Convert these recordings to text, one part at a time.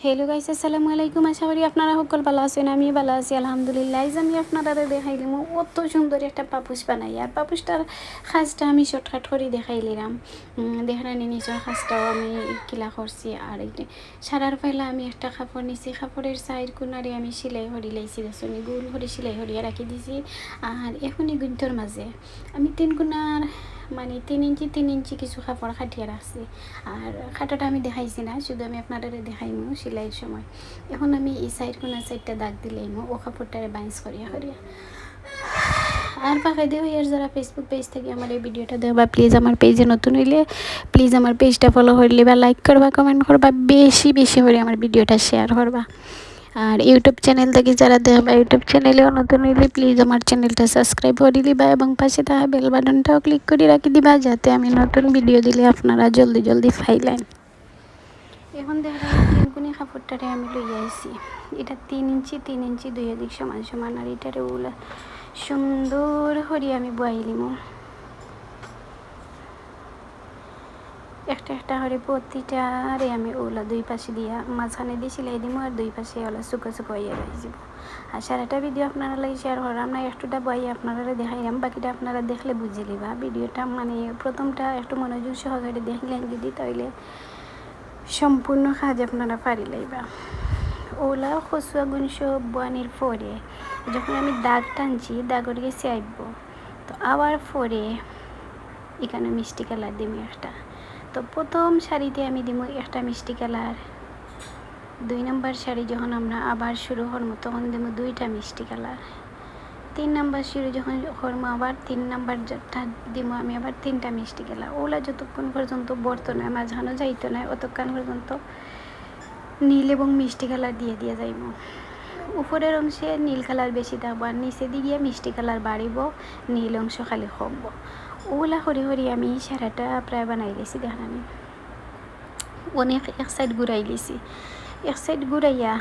Hello guys, আসসালামু আলাইকুম। আশা করি আপনারা সকল ভালো আছেন। আমি ভালো আছি আলহামদুলিল্লাহ। আজ আমি আপনারা দেখাইলাম অত সুন্দর একটা পাপুস বানাই। আর পাপুসটার খাজটা আমি শর্টকাট করে দেখাইলাম। দেখানি নিজের খাজটাও আমি কিলা করছি। আর এই সারার পাইলা আমি একটা কাপড় নিছি, কাপড়ের সাইড কোনারে আমি সেলাই হরি লাইছি, দেখুন গোল করে সেলাই হরিয়া রাখি দিছি। আর এখনই গুন্তর মাঝে আমি 3 কোনার মানে 3 ইঞ্চি কিছু কাপড় খাটিয়ে রাখছি। আর খাটাটা আমি দেখাইছি না, শুধু আমি আপনারা দেখাইমু সেলাইয়ের সময়। এখন আমি এই সাইড কোনার সাইডটা দাগ দিলাইমু ও কাপড়টারে বাইন্স করিয়া করিয়া। আর পাখাই দেও আর যারা ফেসবুক পেজ থেকে আমার এই ভিডিওটা দেখবা, প্লিজ আমার পেজে নতুন হইলে প্লিজ আমার পেজটা ফলো করলে বা লাইক করবা, কমেন্ট করবা, বেশি বেশি করে আমার ভিডিওটা শেয়ার করবা। আর ইউটিউব চ্যানেল থেকে যারা দেখবা, ইউটিউব চ্যানেলেও নতুন হইলে প্লিজ আমার চ্যানেলটা সাবস্ক্রাইব করে দিবা এবং পাশে থাকা বেল বাটনটাও ক্লিক করে রাখি দিবা, যাতে আমি নতুন ভিডিও দিলে আপনারা জলদি জলদি পাইলেন। এখন দেখা যায় 3 কোণে কাপড়টারে আমি লইয়া আইছি। এটা 3 ইঞ্চি 2 দিক সমান সমান। আর এটারে ওলা সুন্দর করে আমি বয়াইলিম একটা করে প্রতিটারে আমি ওলা 2 পাশে দিয়া মাঝখানে দিয়ে সেলাই দিব। আর 2 পাশে ওলা শুকো শুকো হইয়া রয়েছে। আর সারাটা ভিডিও আপনারা লাগে শেয়ার করলাম না, একটুটা বই আপনারা দেখাইলাম, বাকিটা আপনারা দেখলে বুঝে নিবা। ভিডিওটা মানে প্রথমটা একটু মনোযোগ সহকারে দেখলেন যদি, তাইলে সম্পূর্ণ কাজ আপনারা পারি লাইবা। ওলা খসুয়া গুনশ বানির পরে যখন আমি দাগ টানছি, দাগর গেছে আইব, তো আবার পরে এখানে মিষ্টি কালার দিব একটা। তো প্রথম শাড়িতে আমি দিব একটা মিষ্টি কালার। 2 নম্বর শাড়ি যখন আমরা আবার শুরু করবো তখন দিব 2টা মিষ্টি কালার। 3 নম্বর শাড়ি যখন করবো আবার 3 নম্বর দিব আমি আবার 3টা মিষ্টি কালার। ওলা যতক্ষণ পর্যন্ত বর্ত নয়, মাঝখানে যাইতো নয়, অতক্ষণ পর্যন্ত নীল এবং মিষ্টি কালার দিয়ে দিয়ে যাইব। উপরের অংশে নীল কালার বেশি থাকবো আর নিচে দিয়ে মিষ্টি কালার বাড়িব, নীল অংশ খালি কমবো। ওলা হরি হরি আমি সারাটা প্রায় বানাই লেছি। দেখেন আমি অনেক এক সাইড ঘুরাই লেছি, এক সাইড ঘুরাইয়া।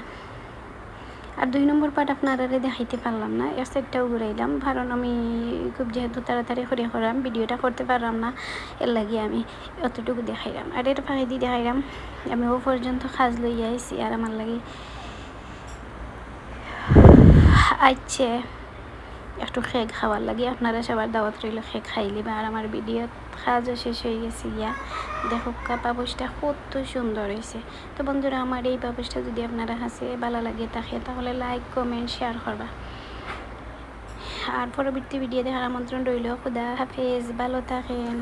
আর 2 নম্বর পার্ট আপনারা দেখাইতে পারলাম না, এক সাইডটাও ঘুরাইলাম, কারণ আমি খুব যেহেতু তাড়াতাড়ি করে করাম ভিডিওটা করতে পারলাম না, এর লাগে আমি অতটুকু দেখাইলাম। আর এর ফাঁকি দিয়ে দেখাইলাম আমি ও পর্যন্ত কাজ লইয়া আইছি। আর আমার লাগে আইছে একটু খেক খাওয়ার লাগে, আপনারা সবার দাওয়াত রইল, খেক খাইলে বা। আর আমার ভিডিও কাজও শেষ হয়ে গেছে গিয়া। দেখো পাপোশটা কত সুন্দর হয়েছে। তো বন্ধুরা, আমার এই পাপোশটা যদি আপনারা কাছে ভালো লাগে থাকে তাহলে লাইক কমেন্ট শেয়ার করবা। আর পরবর্তী ভিডিও দেখার আমন্ত্রণ রইল। খুদা হাফেজ, ভালো থাকেন।